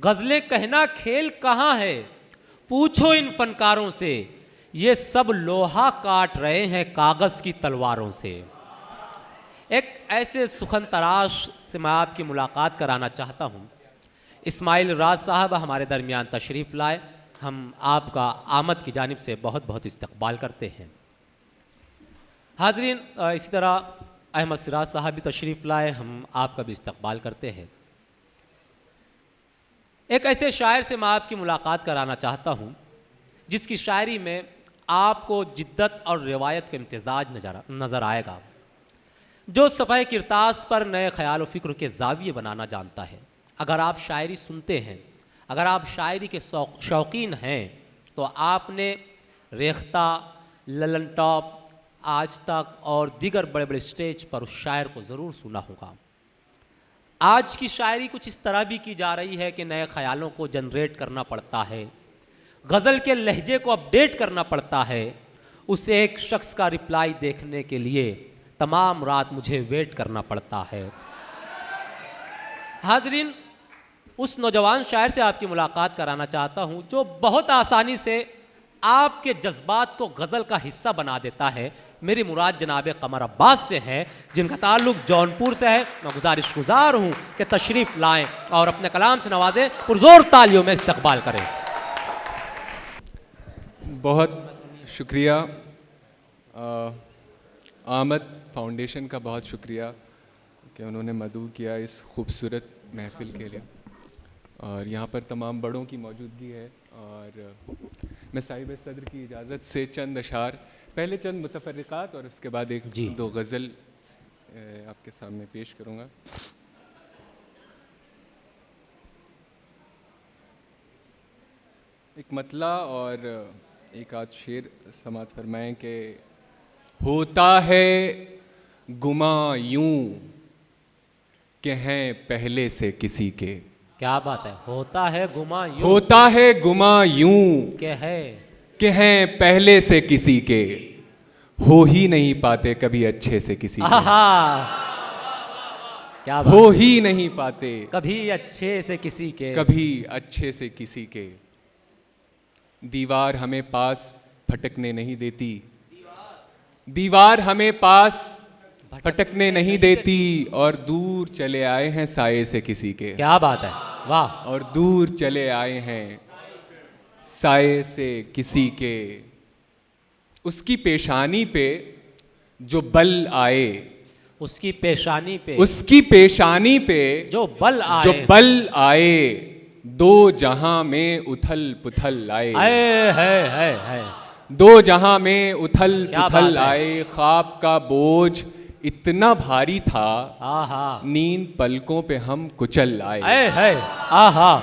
गजलें कहना खेल कहाँ है, पूछो इन फनकारों से, ये सब लोहा काट रहे हैं कागज़ की तलवारों से। एक ऐसे सुखन तराश से मैं आपकी मुलाकात कराना चाहता हूँ। इस्माइल राज साहब हमारे दरमियान तशरीफ़ लाए, हम आपका आमद की जानिब से बहुत बहुत इस्तकबाल करते हैं। हाज़रीन, इसी तरह अहमद सिराज साहब भी तशरीफ़ लाए, हम आपका भी इस्तकबाल करते हैं। एक ऐसे शायर से मैं आपकी मुलाकात कराना चाहता हूँ जिसकी शायरी में आपको जिद्दत और रिवायत का इम्तिजाज नज़र आएगा, जो सफ़ह किरतास पर नए ख़याल व फ़िक्र के ज़ाविये बनाना जानता है। अगर आप शायरी सुनते हैं, अगर आप शायरी के शौकीन हैं, तो आपने रेख्ता, ललन टॉप, आज तक और दीगर बड़े बड़े स्टेज पर उस शायर को ज़रूर सुना होगा। आज की शायरी कुछ इस तरह भी की जा रही है कि नए ख़यालों को जनरेट करना पड़ता है, गज़ल के लहजे को अपडेट करना पड़ता है। उस एक शख्स का रिप्लाई देखने के लिए तमाम रात मुझे वेट करना पड़ता है। हाज़रीन, उस नौजवान शायर से आपकी मुलाकात कराना चाहता हूँ जो बहुत आसानी से आपके जज्बात को गज़ल का हिस्सा बना देता है। मेरी मुराद जनाब कमर अब्बास से है, जिनका ताल्लुक़ जौनपुर से है। मैं गुज़ारिश हूँ कि तशरीफ़ लाएँ और अपने कलाम से नवाजें, पुरज़ोर तालियों में इस्तकबाल करें। बहुत शुक्रिया, आमद फाउंडेशन का बहुत शुक्रिया कि उन्होंने मदऊ किया इस खूबसूरत महफ़िल के लिए, और यहाँ पर तमाम बड़ों की मौजूदगी है। और मैं साहिब सदर की इजाज़त से चंद अशार, पहले चंद मुतफ़र्रिक़ात और उसके बाद एक दो गज़ल आपके सामने पेश करूँगा। एक मतला और एक आध शेर समात फरमाएं कि होता है गुमा यूं कि हैं पहले से किसी के। क्या बात है, होता है गुमा यूं, होता है गुमा यूं कि हैं पहले से किसी के, हो ही नहीं पाते कभी अच्छे से किसी के। क्या बात, हो ही नहीं पाते कभी अच्छे से किसी के, कभी अच्छे से किसी के। दीवार हमें पास भटकने नहीं देती, दीवार हमें पास भटकने नहीं देती, और दूर चले आए हैं साये से किसी के। क्या बात है, वाह। और दूर चले आए हैं साये से किसी के। उसकी पेशानी पे जो बल आए, उसकी पेशानी पे, उसकी पेशानी पे जो बल आए, जो बल आए, दो जहां में उथल पुथल आए। है दो जहां में उथल क्या पुथल बात है। आए। ख्वाब का बोझ इतना भारी था, आहा, नींद पलकों पे हम कुचल आए। है आहा,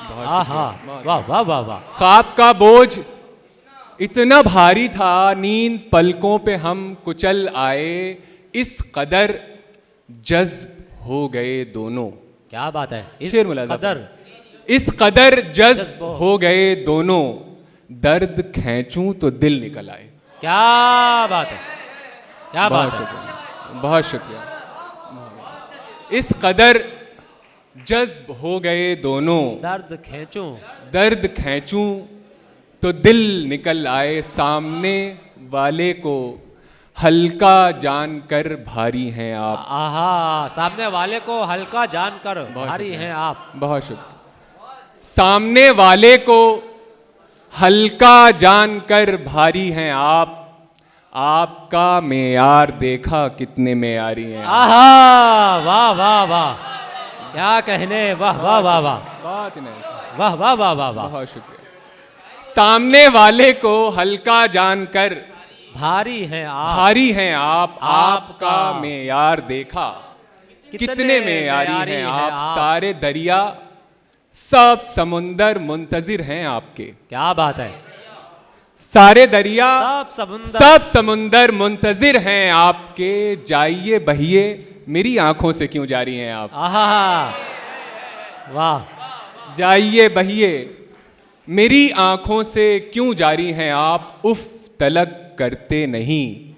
बहुत आहा, वाह वाह वाह वाह। ख्वाब का बोझ इतना भारी था, नींद पलकों पे हम कुचल आए, इस कदर जज्ब हो गए दोनों। क्या बात है, इस शेर मुलाज़ा कदर, इस कदर जज्ब हो गए दोनों, दर्द खींचूं तो दिल निकल आए। क्या बात है, क्या बात है। बहुत शुक्रिया। इस कदर जज्ब हो गए दोनों, दर्द खींचूं तो दिल निकल आए। सामने वाले को हल्का जानकर भारी हैं आप। आहा, सामने वाले को हल्का जानकर भारी हैं आप। बहुत शुक्रिया। सामने वाले को हल्का जानकर भारी हैं आप, आपका मेयार देखा कितने मेयारी हैं। आहा, वाह वाह वाह, क्या कहने, वाह वाह वाह वाह, बात नहीं, वाह वाह वाह वाह वाह। बहुत शुक्रिया। सामने वाले को हल्का जानकर भारी हैं आप, भारी हैं आप, आपका मेयार देखा कितने मेयारी हैं आप। सारे दरिया सब समुंदर मुंतजिर हैं आपके। क्या बात है, सारे दरिया सब समुंदर मुंतजिर हैं आपके। जाइए बहिए मेरी आंखों से क्यों जारी हैं आप। आहा, वाह। जाइए बहिए मेरी आंखों से क्यों जारी हैं आप। उफ तलक करते नहीं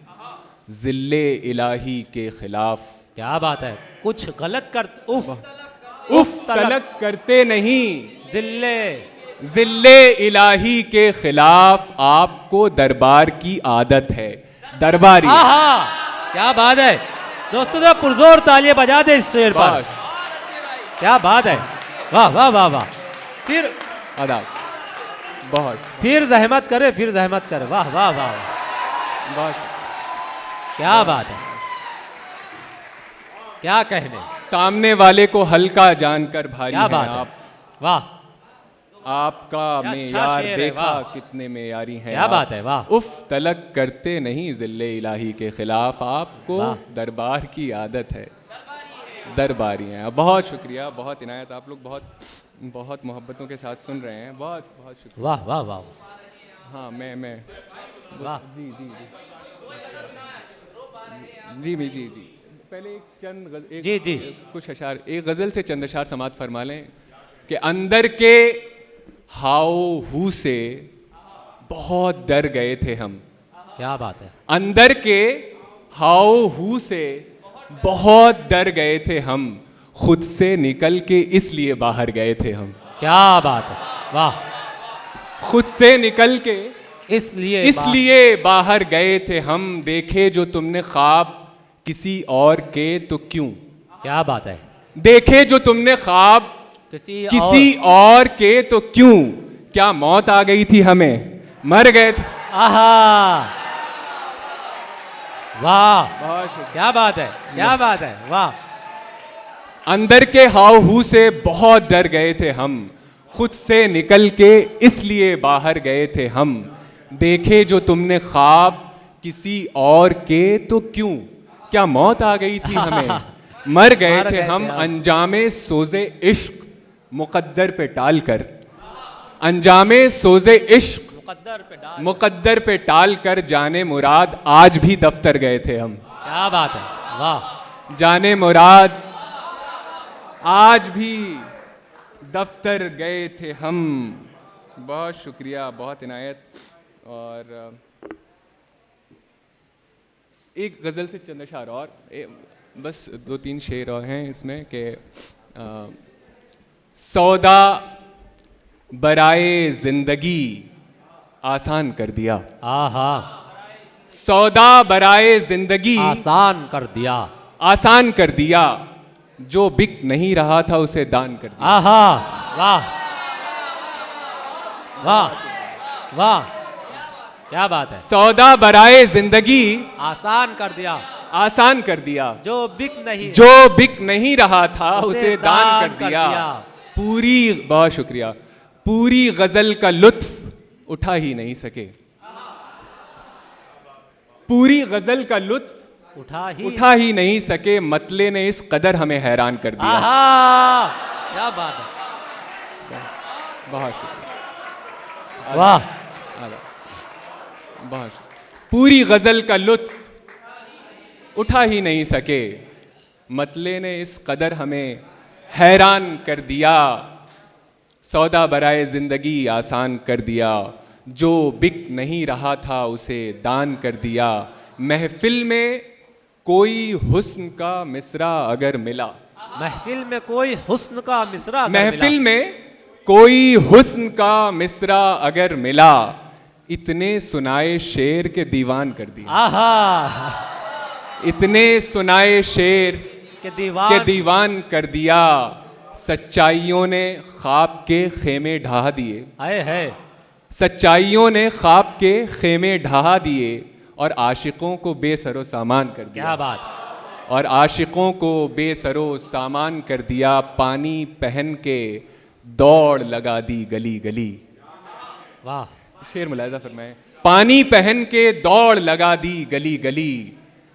जिल्ले इलाही के खिलाफ। क्या बात है, कुछ गलत कर, उफ उफ तलक करते नहीं, जिल्ले जिल्ले इलाही के खिलाफ आपको दरबार की आदत है। दरबारी आहा, क्या बात है दोस्तों, जरा पुरजोर तालियां बजा दे इस शेर पर। क्या बात है, वाह वाह वाह वाह। फिर आदाब, बहुत फिर जहमत करे, फिर जहमत करे, वाह वाह वाह, बहुत क्या बात है, क्या कहने, सामने वाले को हल्का जानकर भारी क्या है बात आप। है, वाह आपका क्या अच्छा मेयार शेर है, देखा वाह। कितने मेयारी हैं क्या आप। बात है, वाह। उफ तलक करते नहीं जिल्ले इलाही के खिलाफ आपको वाह। दरबार की आदत है। दरबारी हैं। बहुत शुक्रिया, बहुत इनायत, आप लोग बहुत बहुत मोहब्बतों के साथ सुन रहे हैं, बहुत बहुत शुक्रिया। वाह वाह वाह, हाँ मैं वाह जी जी जी जी जी जी पहले एक चंद एक जी जी कुछ अशार, एक गज़ल से चंद अशार समात फरमा लें कि अंदर के हाव हू से बहुत डर गए थे हम। क्या बात है, अंदर के हाव हू से बहुत डर गए थे हम, खुद से निकल के इसलिए बाहर गए थे हम। क्या बात है, वाह, खुद से निकल के इसलिए बाहर गए थे हम, देखे जो तुमने ख्वाब किसी और के तो क्यों। क्या बात है, देखे जो तुमने ख्वाब किसी और के तो क्यों, क्या मौत आ गई थी हमें, मर गए थे। आहा, वाह, बहुत शुक्रिया। क्या बात है, क्या बात है, वाह, अंदर के हाव हू से बहुत डर गए थे हम, खुद से निकल के इसलिए बाहर गए थे हम, देखे जो तुमने ख्वाब किसी और के तो क्यों, क्या मौत आ गई थी हमें, मर गए थे हम, अंजामे सोजे इश्क मुकद्दर पे टाल कर, अंजामे सोजे इश्क मुकद्दर पे टाल कर, जाने मुराद आज भी दफ्तर गए थे हम। क्या बात है, वाह, जाने मुराद आज भी दफ्तर गए थे हम। बहुत शुक्रिया, बहुत इनायत। और एक गज़ल से चंद अशार और बस 2-3 शेर और हैं इसमें कि सौदा बराए ज़िंदगी आसान कर दिया, आहा, सौदा बराए ज़िंदगी आसान कर दिया, आसान कर दिया, जो बिक नहीं रहा था उसे दान कर दिया। आहा, वाह वाह वाह, क्या बात है, सौदा बराए ज़िंदगी आसान कर दिया, आसान कर दिया, जो बिक नहीं रहा था उसे दान कर दिया। पूरी, बहुत शुक्रिया, पूरी गजल का लुत्फ उठा ही नहीं सके, पूरी गजल का लुत्फ उठा ही नहीं सके, मतले ने इस कदर हमें हैरान कर दिया। आहा, क्या बात है, बहुत शुक्रिया, वाह, बहुत पूरी गजल का लुत्फ उठा ही नहीं सके, मतले ने इस कदर हमें हैरान कर दिया, सौदा बराए ज़िंदगी आसान कर दिया, जो बिक नहीं रहा था उसे दान कर दिया। महफिल में कोई हुस्न का मिसरा अगर मिला, महफिल में कोई हुस्न का मिसरा अगर महफिल में कोई हुस्न का मिसरा अगर मिला, इतने सुनाए शेर के दीवान कर दिया। आहा, इतने सुनाए शेर के दीवान कर दिया, सच्चाइयों ने ख्वाब के खेमे ढहा दिए, है सच्चाइयों ने ख्वाब के खेमे ढहा दिए, और आशिकों को बेसरो सामान कर दिया। क्या बात, और आशिकों को बेसरो सामान कर दिया, पानी पहन के दौड़ लगा दी गली गली। वाह, शेर मुलाहिजा फरमाएं। पानी पहन के दौड़ लगा दी गली गली,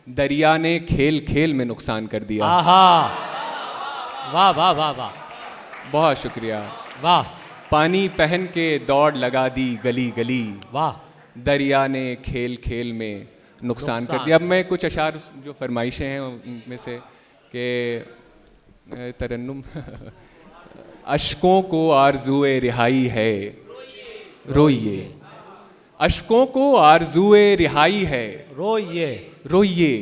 दरिया ने खेल खेल में नुकसान कर दिया। आहा, वाह वाह वाह वाह, बहुत शुक्रिया। वाह, पानी पहन के दौड़ लगा दी गली गली, वाह, दरिया ने खेल खेल में नुकसान कर दिया। अब मैं कुछ अशार जो फरमाइशें हैं उनमें से कि तरन्नुम अश्कों को आरज़ूए रिहाई है, रोइए, अश्कों को आरज़ूए रिहाई है, रोइए, रोइए,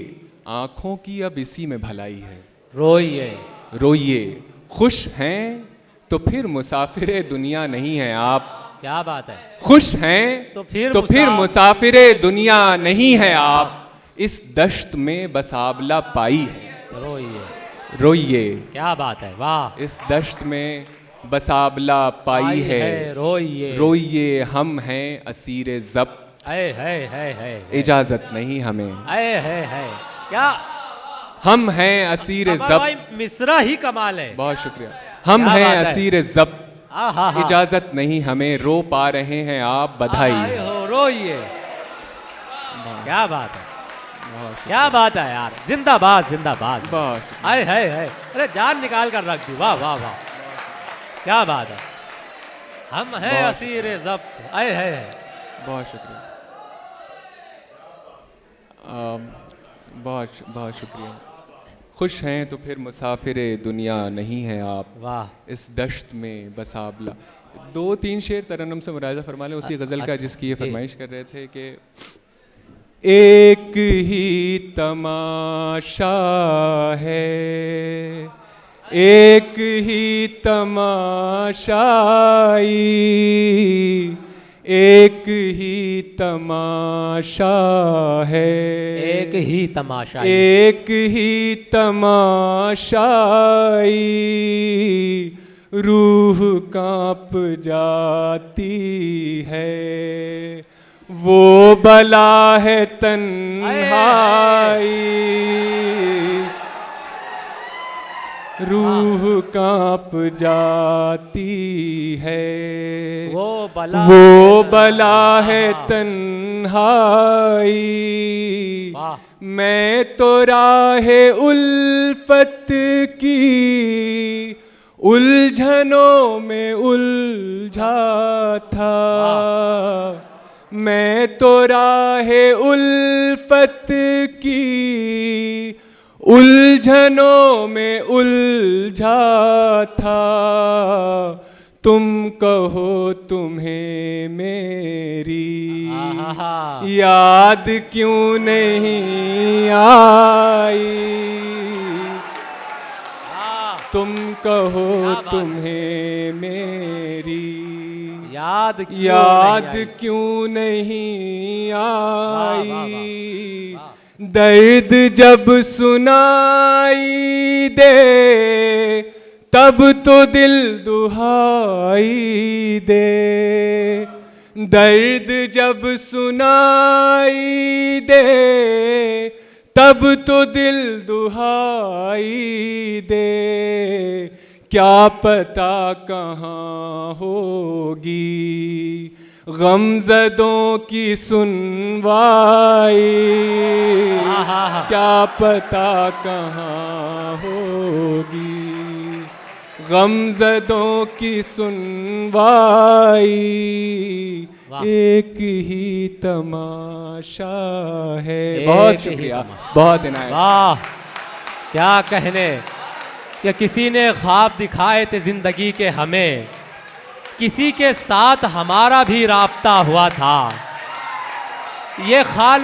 आँखों की अब इसी में भलाई है, रोइए, रोइए, खुश हैं तो फिर मुसाफिरे दुनिया नहीं है आप। क्या बात है। खुश हैं तो फिर मुसाफिरे दुनिया नहीं है आप। इस दश्त में बस आबला पाई है। रोइए। रोइए। क्या बात है, वाह। इस दश्त में बस आबला पाई है। रोइए। रोइए हम हैं असीरे ज़ब्त। है इजाजत नहीं हमें। है क्या हम हैं असीरे कमाल ज़ब्त। भाई, मिसरा ही कमाल है। बहुत शुक्रिया। हम क्या हैं बात है। असीरे ज़ब्त। हाँ। इजाजत नहीं हमें, रो पा रहे हैं आप, बधाई। आए हो, रोइए। क्या बात है, बहुत शुक्रिया। क्या बात है यार, जिंदाबाद जिंदाबाद। बहुत शुक्रिया। आए है, अरे जान निकाल कर रख दी, वाह वाह वाह, क्या बात है। हम हैं बहुत- असीरे ज़ब्त। आए है। बहुत शुक्रिया। बहुत शुक्रिया। खुश हैं तो फिर मुसाफिरे दुनिया नहीं है आप। वाह। इस दश्त में बस आबला। 2-3 शेर तरन्नुम से मुलाहिज़ा फरमा लें उसी गज़ल का अच्छा, जिसकी ये जी। फरमाइश कर रहे थे कि एक ही तमाशा है, एक ही तमाशाई, एक ही तमाशा है, एक ही तमाशा। एक ही तमाशाई, रूह कांप जाती है, वो बला है तन्हाई, रूह कांप जाती है, वो बला है तन्हाई। वाह। मैं तो राहे उल्फत की उलझनों में उलझा था, मैं तो राहे उल्फत की उलझनों में उलझा था, तुम कहो तुम्हें मेरी आहा। याद क्यों नहीं आई, तुम कहो क्या बात है। तुम्हें मेरी याद क्यों नहीं आई, वाह। दर्द जब सुनाई दे तब तो दिल दुहाई दे, दर्द जब सुनाई दे तब तो दिल दुहाई दे, क्या पता कहाँ होगी गमज़दों की सुनवाई, क्या पता कहाँ होगी गमज़दों की सुनवाई, एक ही तमाशा है। बहुत शुक्रिया, बहुत इनायत। वाह, क्या कहने कि किसी ने ख्वाब दिखाए थे जिंदगी के हमें, किसी के साथ हमारा भी राब्ता हुआ था, ये ख्याल